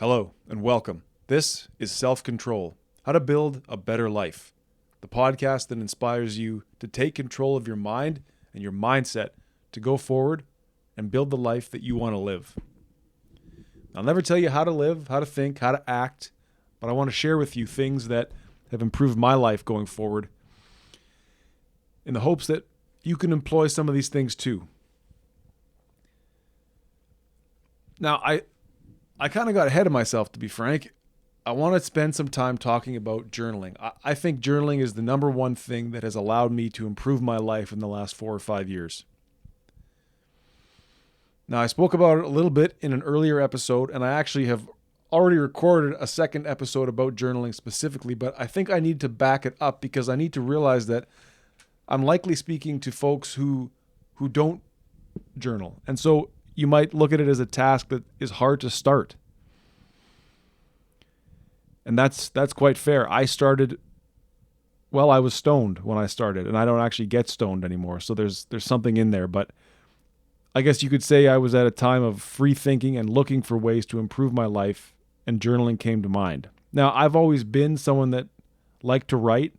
Hello and welcome. This is Self-Control, How to Build a Better Life, the podcast that inspires you to take control of your mind and your mindset to go forward and build the life that you want to live. I'll never tell you how to live, how to think, how to act, but I want to share with you things that have improved my life going forward in the hopes that you can employ some of these things too. Now, I kind of got ahead of myself, to be frank. I want to spend some time talking about journaling. I think journaling is the number one thing that has allowed me to improve my life in the last 4 or 5 years. Now, I spoke about it a little bit in an earlier episode, and I actually have already recorded a second episode about journaling specifically, but I think I need to back it up because I need to realize that I'm likely speaking to folks who don't journal. And so you might look at it as a task that is hard to start. And that's quite fair. I was stoned when I started, and I don't actually get stoned anymore. So there's something in there, but I guess you could say I was at a time of free thinking and looking for ways to improve my life, and journaling came to mind. Now, I've always been someone that liked to write.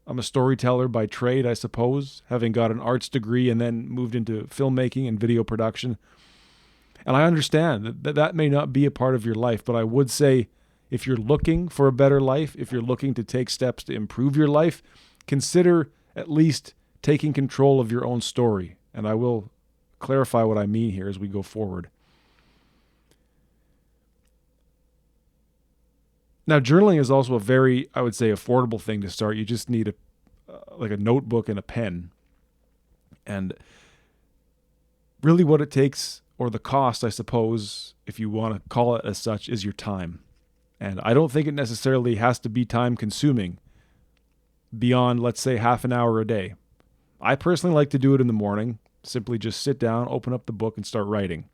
I'm a storyteller by trade, I suppose, having got an arts degree and then moved into filmmaking and video production. And I understand that may not be a part of your life, but I would say if you're looking for a better life, if you're looking to take steps to improve your life, consider at least taking control of your own story. And I will clarify what I mean here as we go forward. Now, journaling is also a very, I would say, affordable thing to start. You just need a notebook and a pen. And really what it takes, or the cost, I suppose, if you want to call it as such, is your time. And I don't think it necessarily has to be time consuming beyond, let's say, half an hour a day. I personally like to do it in the morning. Simply just sit down, open up the book, and start writing.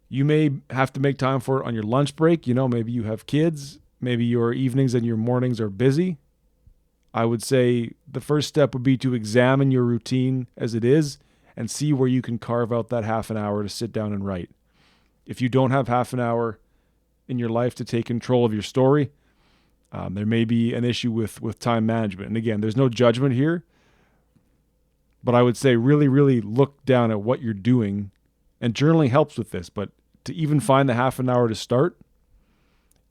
You may have to make time for it on your lunch break. Maybe you have kids. Maybe your evenings and your mornings are busy. I would say the first step would be to examine your routine as it is and see where you can carve out that half an hour to sit down and write. If you don't have half an hour in your life to take control of your story, there may be an issue with time management. And again, there's no judgment here, but I would say really, really look down at what you're doing. And journaling helps with this, but to even find the half an hour to start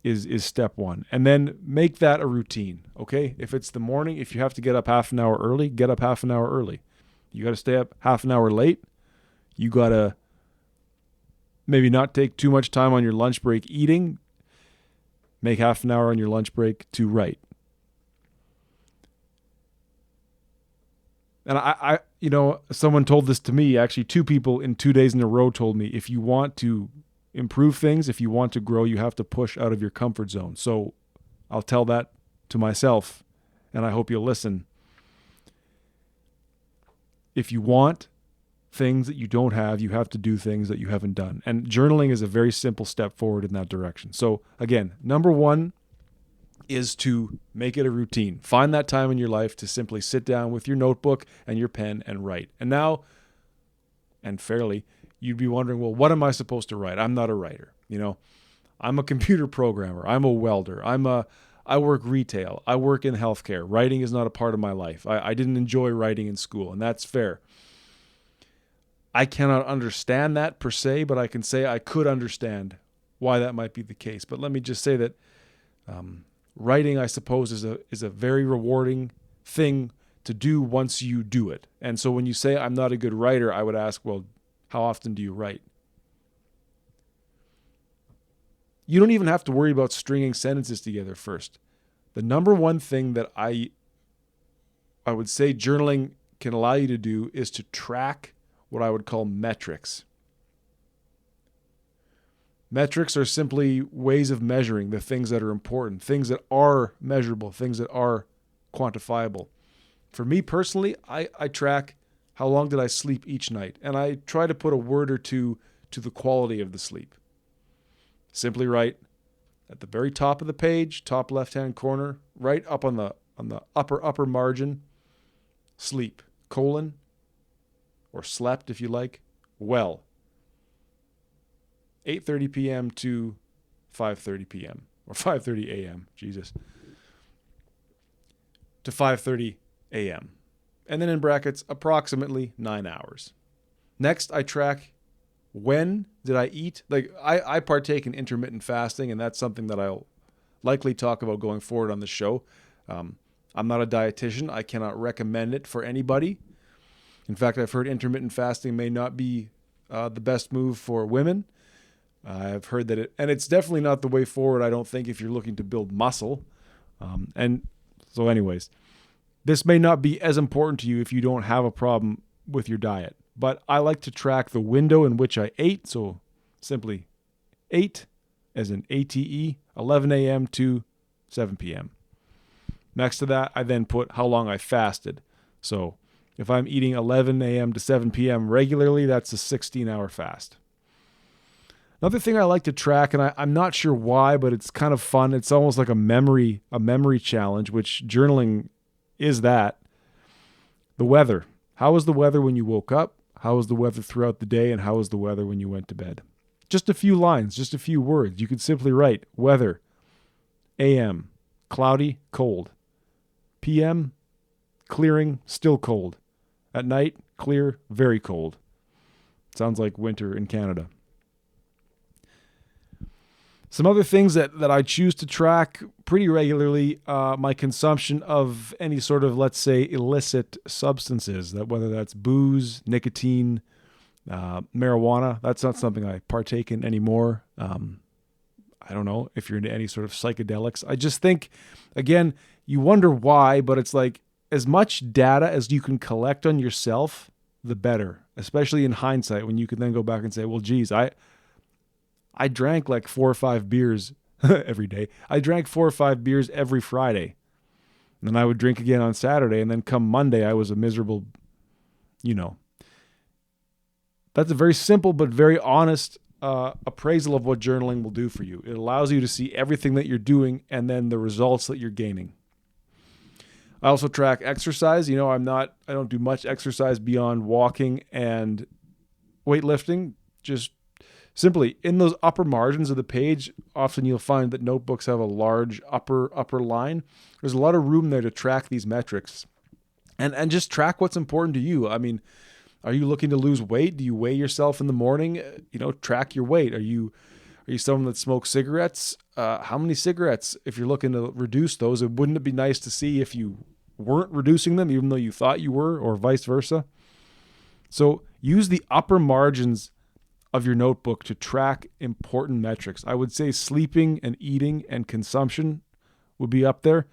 is step one. And then make that a routine, okay? If it's the morning, if you have to get up half an hour early, get up half an hour early. You got to stay up half an hour late. You got to maybe not take too much time on your lunch break eating. Make half an hour on your lunch break to write. And I someone told this to me, actually 2 people in 2 days in a row told me, if you want to improve things, if you want to grow, you have to push out of your comfort zone. So I'll tell that to myself, and I hope you'll listen. If you want things that you don't have, you have to do things that you haven't done. And journaling is a very simple step forward in that direction. So again, number 1 is to make it a routine. Find that time in your life to simply sit down with your notebook and your pen and write. And now, and fairly, you'd be wondering, well, what am I supposed to write? I'm not a writer. I'm a computer programmer. I'm a welder. I work retail. I work in healthcare. Writing is not a part of my life. I didn't enjoy writing in school, and that's fair. I cannot understand that per se, but I can say I could understand why that might be the case. But let me just say that writing, I suppose, is a very rewarding thing to do once you do it. And so when you say I'm not a good writer, I would ask, well, how often do you write? You don't even have to worry about stringing sentences together first. The number one thing that I would say journaling can allow you to do is to track what I would call metrics. Metrics are simply ways of measuring the things that are important, things that are measurable, things that are quantifiable. For me personally, I track how long did I sleep each night, and I try to put a word or two to the quality of the sleep. Simply write at the very top of the page, top left-hand corner, right up on the upper margin, sleep, or slept if you like, well. 8:30 p.m. to 5:30 p.m. or 5:30 a.m. Jesus. To 5:30 a.m. And then in brackets, approximately 9 hours. Next, I track when did I eat. Like I partake in intermittent fasting, and that's something that I'll likely talk about going forward on the show. I'm not a dietitian. I cannot recommend it for anybody. In fact, I've heard intermittent fasting may not be the best move for women. I've heard that and it's definitely not the way forward, I don't think, if you're looking to build muscle. And so anyways, this may not be as important to you if you don't have a problem with your diet. But I like to track the window in which I ate. So simply 8, as in ATE, 11 a.m. to 7 p.m. Next to that, I then put how long I fasted. So if I'm eating 11 a.m. to 7 p.m. regularly, that's a 16-hour fast. Another thing I like to track, and I'm not sure why, but it's kind of fun. It's almost like a memory challenge, which journaling is that. The weather. How was the weather when you woke up? How was the weather throughout the day? And how was the weather when you went to bed? Just a few lines, just a few words. You could simply write weather, AM, cloudy, cold. PM, clearing, still cold. At night, clear, very cold. Sounds like winter in Canada. Some other things that I choose to track pretty regularly, my consumption of any sort of, let's say, illicit substances, that whether that's booze, nicotine, marijuana. That's not something I partake in anymore. I don't know if you're into any sort of psychedelics. I just think, again, you wonder why, but it's like as much data as you can collect on yourself, the better, especially in hindsight, when you can then go back and say, well, geez, I drank like 4 or 5 beers every day. I drank 4 or 5 beers every Friday. And then I would drink again on Saturday. And then come Monday, I was a miserable, That's a very simple but very honest appraisal of what journaling will do for you. It allows you to see everything that you're doing and then the results that you're gaining. I also track exercise. I don't do much exercise beyond walking and weightlifting. Just simply in those upper margins of the page, often you'll find that notebooks have a large upper line. There's a lot of room there to track these metrics and just track what's important to you. I mean, are you looking to lose weight? Do you weigh yourself in the morning? Track your weight. Are you someone that smokes cigarettes? How many cigarettes? If you're looking to reduce those, wouldn't it be nice to see if you weren't reducing them, even though you thought you were, or vice versa? So use the upper margins of your notebook to track important metrics. I would say sleeping and eating and consumption would be up there.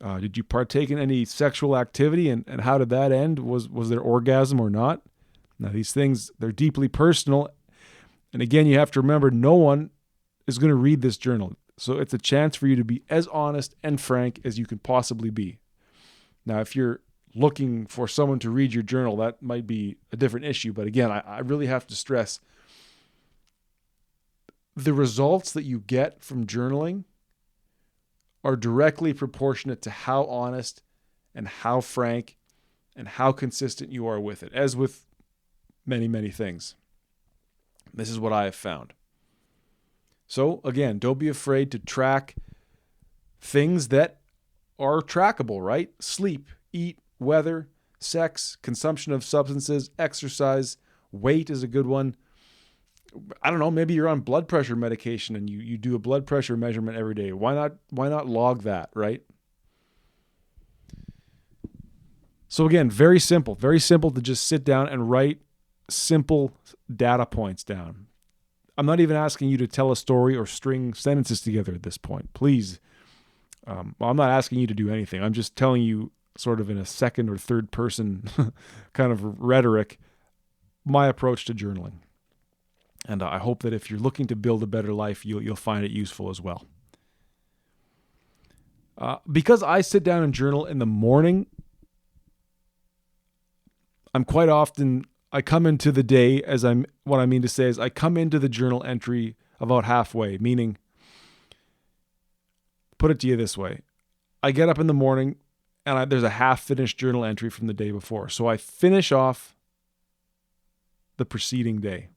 Did you partake in any sexual activity, and how did that end? Was there orgasm or not? Now, these things, they're deeply personal. And again, you have to remember, no one is going to read this journal. So it's a chance for you to be as honest and frank as you can possibly be. Now, if you're looking for someone to read your journal, that might be a different issue. But again, I really have to stress the results that you get from journaling are directly proportionate to how honest and how frank and how consistent you are with it, as with many, many things. This is what I have found. So again, don't be afraid to track things that are trackable, right? Sleep, eat, weather, sex, consumption of substances, exercise, weight is a good one. I don't know, maybe you're on blood pressure medication and you do a blood pressure measurement every day. Why not log that, right? So again, very simple to just sit down and write simple data points down. I'm not even asking you to tell a story or string sentences together at this point. Please. I'm not asking you to do anything. I'm just telling you sort of in a second or third person kind of rhetoric, my approach to journaling. And I hope that if you're looking to build a better life, you'll find it useful as well. Because I sit down and journal in the morning, I come into the day what I mean to say is I come into the journal entry about halfway, meaning, put it to you this way. I get up in the morning and there's a half-finished journal entry from the day before. So I finish off the preceding day.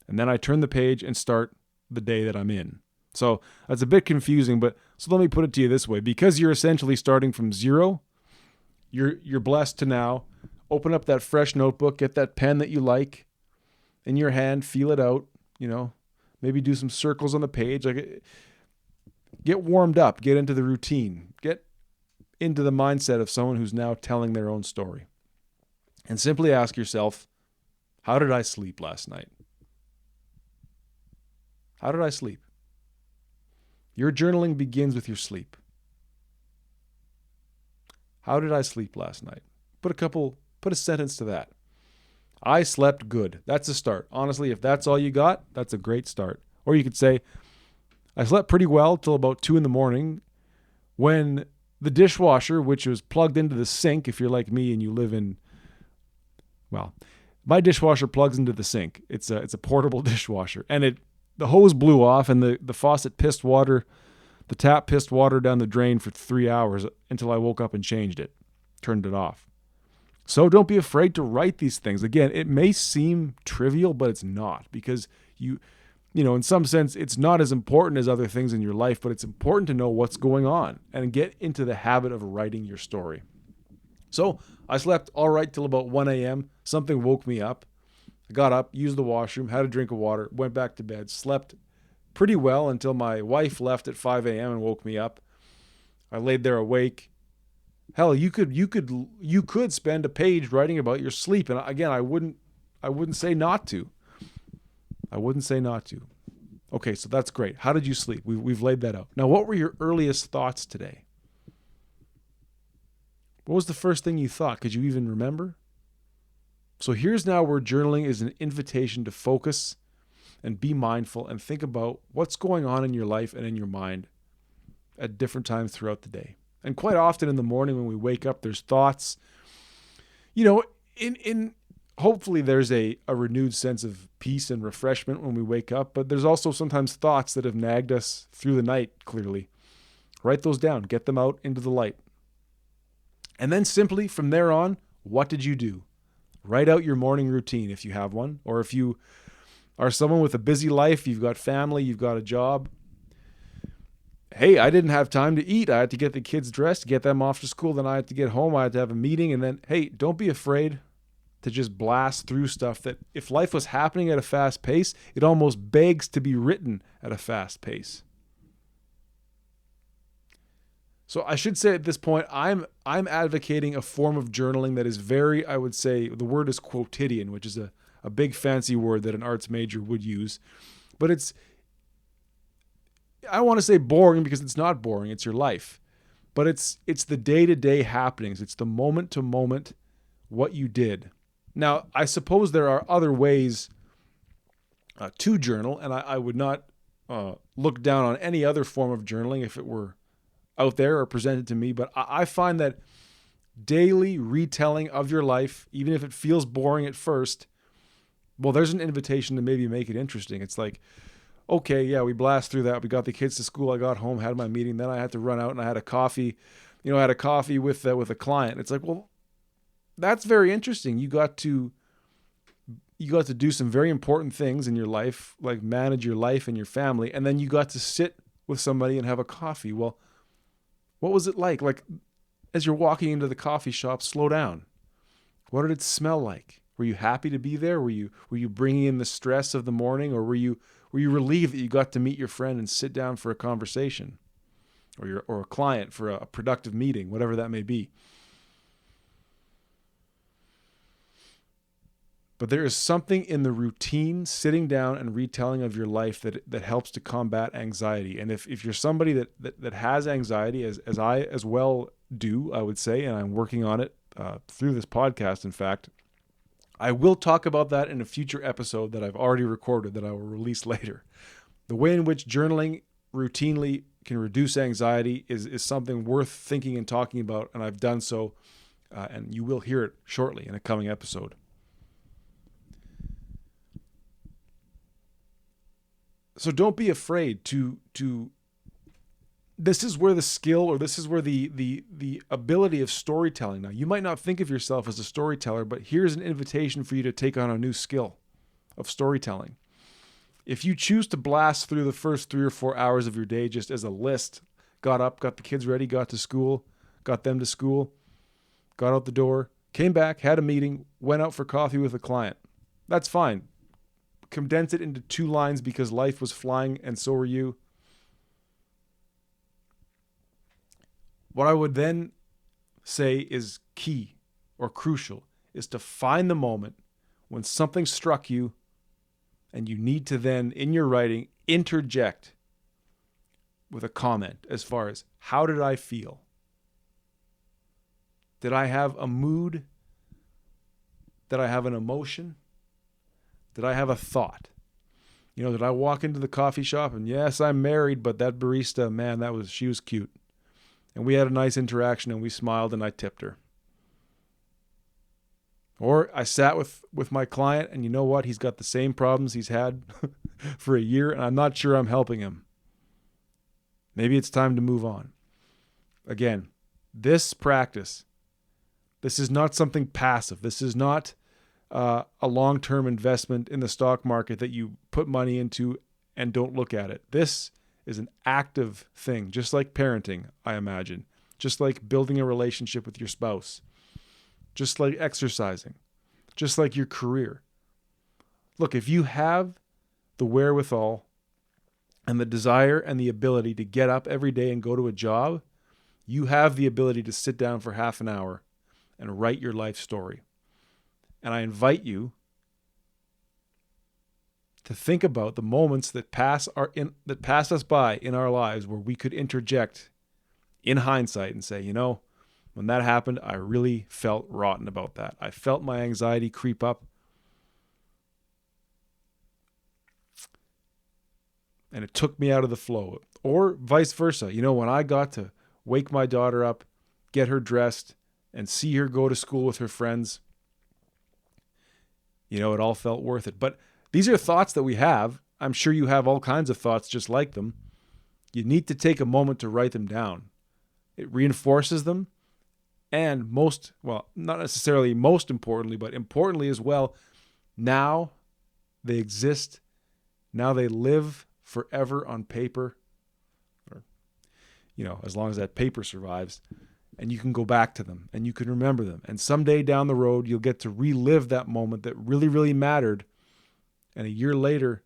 And then I turn the page and start the day that I'm in. So that's a bit confusing, but so let me put it to you this way. Because you're essentially starting from zero, you're blessed to now open up that fresh notebook, get that pen that you like in your hand, feel it out, maybe do some circles on the page, like get warmed up, get into the routine, get into the mindset of someone who's now telling their own story. And simply ask yourself, how did I sleep last night? How did I sleep? Your journaling begins with your sleep. How did I sleep last night? Put a sentence to that. I slept good. That's a start. Honestly, if that's all you got, that's a great start. Or you could say, I slept pretty well till about 2 a.m. when the dishwasher, which was plugged into the sink, if you're like me and you live in, my dishwasher plugs into the sink. It's a portable dishwasher, and the hose blew off, and the faucet the tap pissed water down the drain for 3 hours until I woke up and changed it, turned it off. So don't be afraid to write these things. Again, it may seem trivial, but it's not, because in some sense, it's not as important as other things in your life, but it's important to know what's going on and get into the habit of writing your story. So I slept all right till about 1 a.m. Something woke me up. I got up, used the washroom, had a drink of water, went back to bed, slept pretty well until my wife left at 5 a.m. and woke me up. I laid there awake. Hell, you could spend a page writing about your sleep, and again, I wouldn't say not to. I wouldn't say not to. Okay, so that's great. How did you sleep? We've laid that out. Now, what were your earliest thoughts today? What was the first thing you thought? Could you even remember? So here's now where journaling is an invitation to focus and be mindful and think about what's going on in your life and in your mind at different times throughout the day. And quite often in the morning when we wake up, there's thoughts. Hopefully there's a renewed sense of peace and refreshment when we wake up, but there's also sometimes thoughts that have nagged us through the night, clearly. Write those down, get them out into the light. And then simply from there on, what did you do? Write out your morning routine if you have one, or if you are someone with a busy life, you've got family, you've got a job. Hey, I didn't have time to eat. I had to get the kids dressed, get them off to school. Then I had to get home. I had to have a meeting. And then, hey, don't be afraid to just blast through stuff that if life was happening at a fast pace, it almost begs to be written at a fast pace. So I should say at this point, I'm advocating a form of journaling that is very, I would say, the word is quotidian, which is a big fancy word that an arts major would use. But I don't want to say boring because it's not boring, it's your life. But it's the day-to-day happenings. It's the moment-to-moment what you did. Now, I suppose there are other ways to journal, and I would not look down on any other form of journaling if it were out there or presented to me, but I find that daily retelling of your life, even if it feels boring at first, well, there's an invitation to maybe make it interesting. It's like, okay, yeah, we blast through that. We got the kids to school. I got home, had my meeting. Then I had to run out and I had a coffee, with a client. It's like, well, that's very interesting. You got to do some very important things in your life, like manage your life and your family. And then you got to sit with somebody and have a coffee. Well, what was it like? Like, as you're walking into the coffee shop, slow down. What did it smell like? Were you happy to be there? Were you bringing in the stress of the morning, or were you relieved that you got to meet your friend and sit down for a conversation, or a client for a productive meeting, whatever that may be? But there is something in the routine, sitting down and retelling of your life that helps to combat anxiety. And if you're somebody that has anxiety, as I as well do, I would say, and I'm working on it through this podcast, in fact, I will talk about that in a future episode that I've already recorded that I will release later. The way in which journaling routinely can reduce anxiety is something worth thinking and talking about, and I've done so, and you will hear it shortly in a coming episode. So don't be afraid to this is where the skill, or this is where the ability of storytelling. Now, you might not think of yourself as a storyteller, but here's an invitation for you to take on a new skill of storytelling. If you choose to blast through the first 3 or 4 hours of your day just as a list, got up, got the kids ready, got to school, got them to school, got out the door, came back, had a meeting, went out for coffee with a client. That's fine. Condense it into 2 lines because life was flying and so were you. What I would then say is key or crucial is to find the moment when something struck you and you need to then, in your writing, interject with a comment as far as, how did I feel? Did I have a mood? Did I have an emotion? Did I have a thought? Did I walk into the coffee shop and, yes, I'm married, but that barista, man, she was cute. And we had a nice interaction and we smiled and I tipped her. Or I sat with my client and you know what? He's got the same problems he's had for a year and I'm not sure I'm helping him. Maybe it's time to move on. Again, this practice, this is not something passive. This is not a long-term investment in the stock market that you put money into and don't look at it. This is an active thing, just like parenting, I imagine, just like building a relationship with your spouse, just like exercising, just like your career. Look, if you have the wherewithal and the desire and the ability to get up every day and go to a job, you have the ability to sit down for half an hour and write your life story. And I invite you to think about the moments that pass us by in our lives where we could interject in hindsight and say, when that happened, I really felt rotten about that. I felt my anxiety creep up. And it took me out of the flow. Or vice versa. When I got to wake my daughter up, get her dressed, and see her go to school with her friends, it all felt worth it. But these are thoughts that we have. I'm sure you have all kinds of thoughts just like them. You need to take a moment to write them down. It reinforces them. And not necessarily most importantly, but importantly as well, now they exist. Now they live forever on paper, or, as long as that paper survives, and you can go back to them and you can remember them. And someday down the road, you'll get to relive that moment that really, really mattered. And a year later,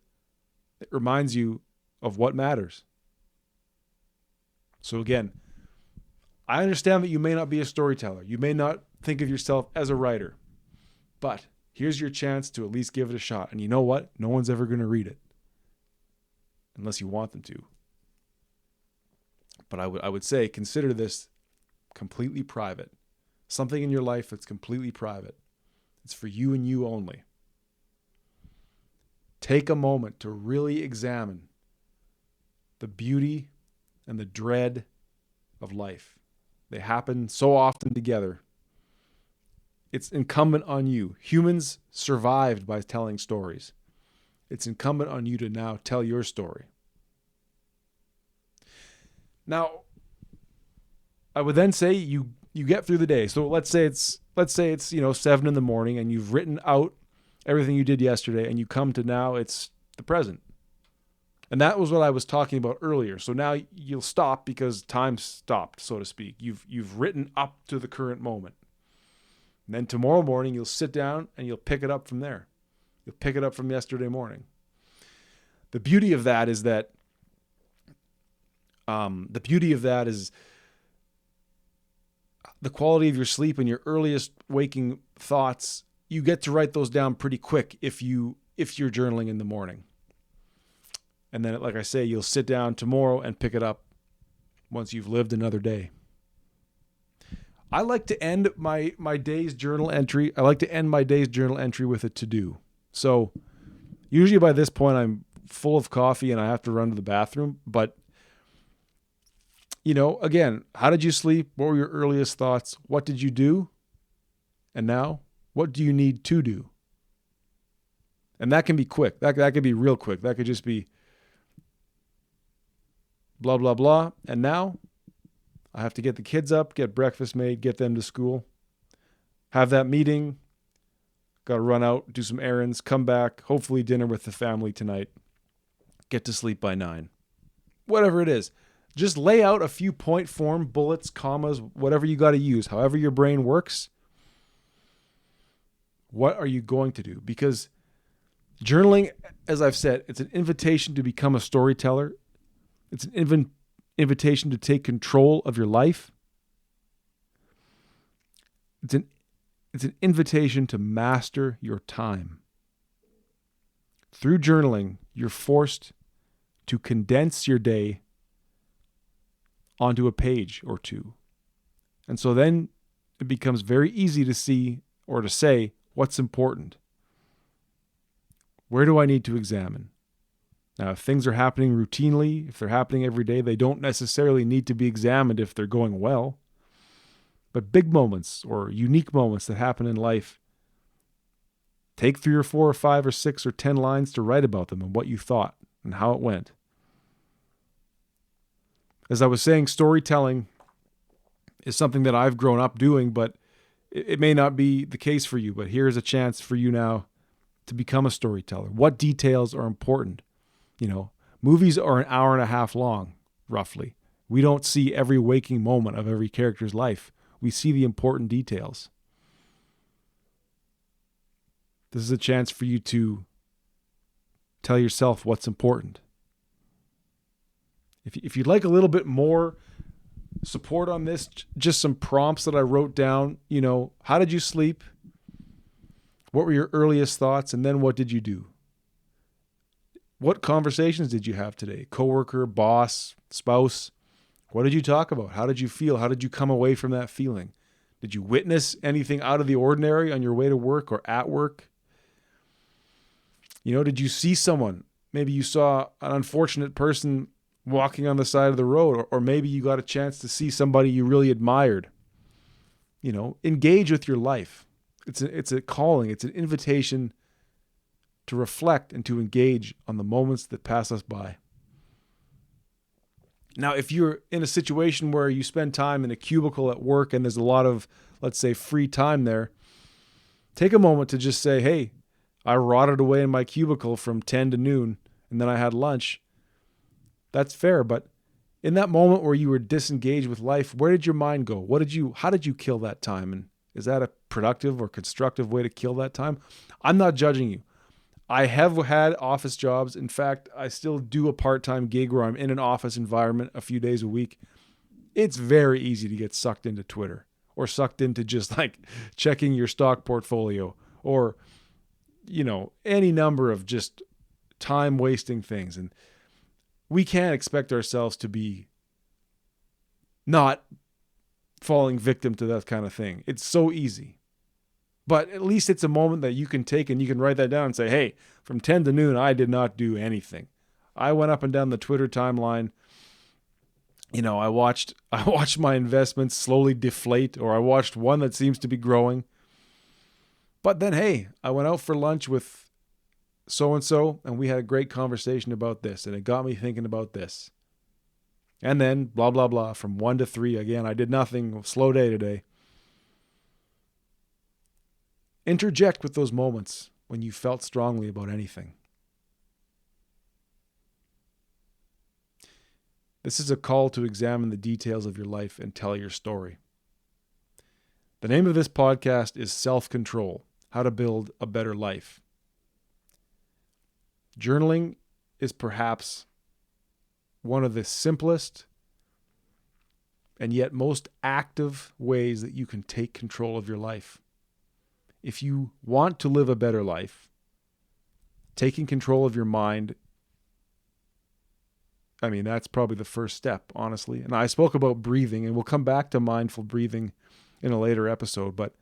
it reminds you of what matters. So again, I understand that you may not be a storyteller. You may not think of yourself as a writer, but here's your chance to at least give it a shot. And you know what? No one's ever going to read it unless you want them to. But I would say consider this completely private. Something in your life that's completely private. It's for you and you only. Take a moment to really examine the beauty and the dread of life. They happen so often together. It's incumbent on you. Humans survived by telling stories. It's incumbent on you to now tell your story. Now, I would then say you get through the day. So let's say it's 7 a.m. and you've written out everything you did yesterday and you come to now it's the present. And that was what I was talking about earlier. So now you'll stop because time stopped, so to speak. You've written up to the current moment. And then tomorrow morning you'll sit down and you'll pick it up from there. You'll pick it up from yesterday morning. The beauty of that is the quality of your sleep and your earliest waking thoughts. You get to write those down pretty quick if you're journaling in the morning. And then, like I say, you'll sit down tomorrow and pick it up once you've lived another day. I like to end my day's journal entry. I like to end my day's journal entry with a to-do. So usually by this point, I'm full of coffee and I have to run to the bathroom. But, again, how did you sleep? What were your earliest thoughts? What did you do? And now, what do you need to do? And that can be quick. That could be real quick. That could just be blah, blah, blah. And now I have to get the kids up, get breakfast made, get them to school, have that meeting, got to run out, do some errands, come back, hopefully dinner with the family tonight. get to sleep by 9. Whatever it is. Just lay out a few point form, bullets, commas, whatever you got to use, however your brain works. What are you going to do? Because journaling, as I've said, it's an invitation to become a storyteller. It's an invitation to take control of your life. It's an invitation to master your time. Through journaling, you're forced to condense your day onto a page or two. And so then it becomes very easy to see or to say what's important. Where do I need to examine? Now, if things are happening routinely, if they're happening every day, they don't necessarily need to be examined if they're going well. But big moments or unique moments that happen in life, take 3 or 4 or 5 or 6 or 10 lines to write about them and what you thought and how it went. As I was saying, storytelling is something that I've grown up doing, but it may not be the case for you. But here's a chance for you now to become a storyteller. What details are important? Movies are an hour and a half long, roughly. We don't see every waking moment of every character's life. We see the important details. This is a chance for you to tell yourself what's important. If you'd like a little bit more support on this, just some prompts that I wrote down, how did you sleep? What were your earliest thoughts? And then what did you do? What conversations did you have today? Coworker, boss, spouse? What did you talk about? How did you feel? How did you come away from that feeling? Did you witness anything out of the ordinary on your way to work or at work? Did you see someone? Maybe you saw an unfortunate person walking on the side of the road, or maybe you got a chance to see somebody you really admired. Engage with your life. It's a calling. It's an invitation to reflect and to engage on the moments that pass us by. Now, if you're in a situation where you spend time in a cubicle at work and there's a lot of, let's say, free time there, take a moment to just say, hey, I rotted away in my cubicle from 10 to noon, and then I had lunch. That's fair, but in that moment where you were disengaged with life, where did your mind go? How did you kill that time? And is that a productive or constructive way to kill that time? I'm not judging you. I have had office jobs. In fact, I still do a part-time gig where I'm in an office environment a few days a week. It's very easy to get sucked into Twitter or sucked into just like checking your stock portfolio or, any number of just time-wasting things. And we can't expect ourselves to be not falling victim to that kind of thing. It's so easy. But at least it's a moment that you can take and you can write that down and say, hey, from 10 to noon, I did not do anything. I went up and down the Twitter timeline. I watched my investments slowly deflate, or I watched one that seems to be growing. But then, hey, I went out for lunch with so-and-so, and we had a great conversation about this, and it got me thinking about this. And then, blah, blah, blah, from 1 to 3. Again, I did nothing. Slow day today. Interject with those moments when you felt strongly about anything. This is a call to examine the details of your life and tell your story. The name of this podcast is Self-Control: How to Build a Better Life. Journaling is perhaps one of the simplest and yet most active ways that you can take control of your life. If you want to live a better life, taking control of your mind, that's probably the first step, honestly. And I spoke about breathing, and we'll come back to mindful breathing in a later episode, but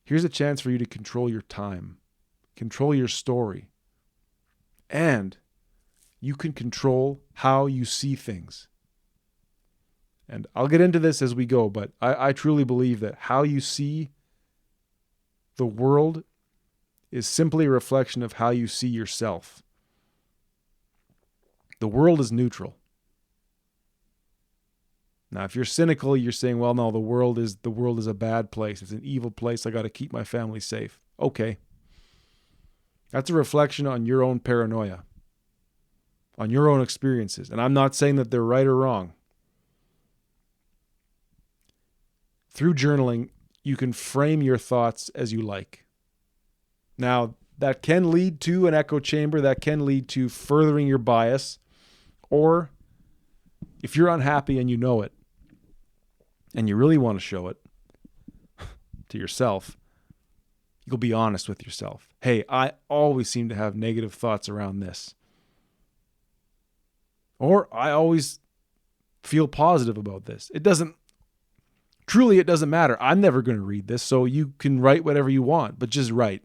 here's a chance for you to control your time, control your story, and you can control how you see things. And I'll get into this as we go, but I truly believe that how you see the world is simply a reflection of how you see yourself. The world is neutral. Now, if you're cynical, you're saying, well, no, the world is a bad place. It's an evil place. I got to keep my family safe. Okay. That's a reflection on your own paranoia. on your own experiences. And I'm not saying that they're right or wrong. Through journaling, you can frame your thoughts as you like. Now, that can lead to an echo chamber, that can lead to furthering your bias, or if you're unhappy and you know it, and you really want to show it to yourself, you'll be honest with yourself. Hey, I always seem to have negative thoughts around this. Or I always feel positive about this. It doesn't matter. I'm never going to read this, so you can write whatever you want, but just write.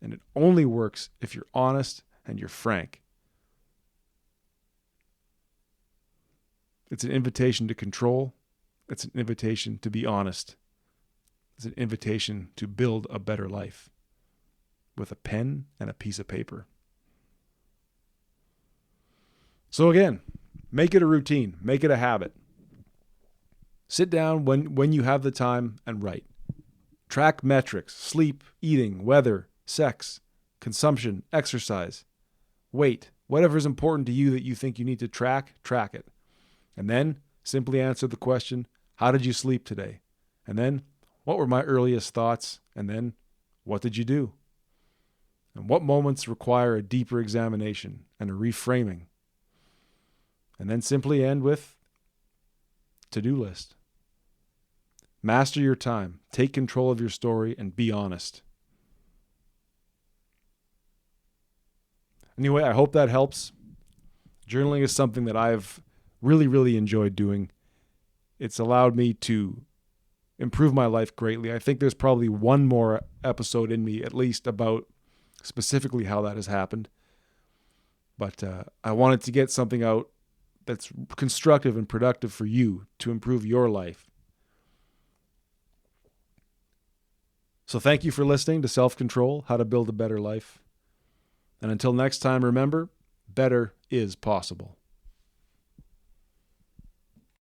And it only works if you're honest and you're frank. It's an invitation to control. It's an invitation to be honest. It's an invitation to build a better life with a pen and a piece of paper. So again, make it a routine. Make it a habit. Sit down when you have the time and write. Track metrics: sleep, eating, weather, sex, consumption, exercise, weight. Whatever is important to you that you think you need to track it. And then simply answer the question, how did you sleep today? And then, what were my earliest thoughts? And then, what did you do? And what moments require a deeper examination and a reframing? And then simply end with to-do list. Master your time. Take control of your story and be honest. Anyway, I hope that helps. Journaling is something that I've really, really enjoyed doing. It's allowed me to improve my life greatly. I think there's probably one more episode in me, at least, about specifically how that has happened. But I wanted to get something out that's constructive and productive for you to improve your life. So thank you for listening to Self-Control, How to Build a Better Life. And until next time, remember, better is possible.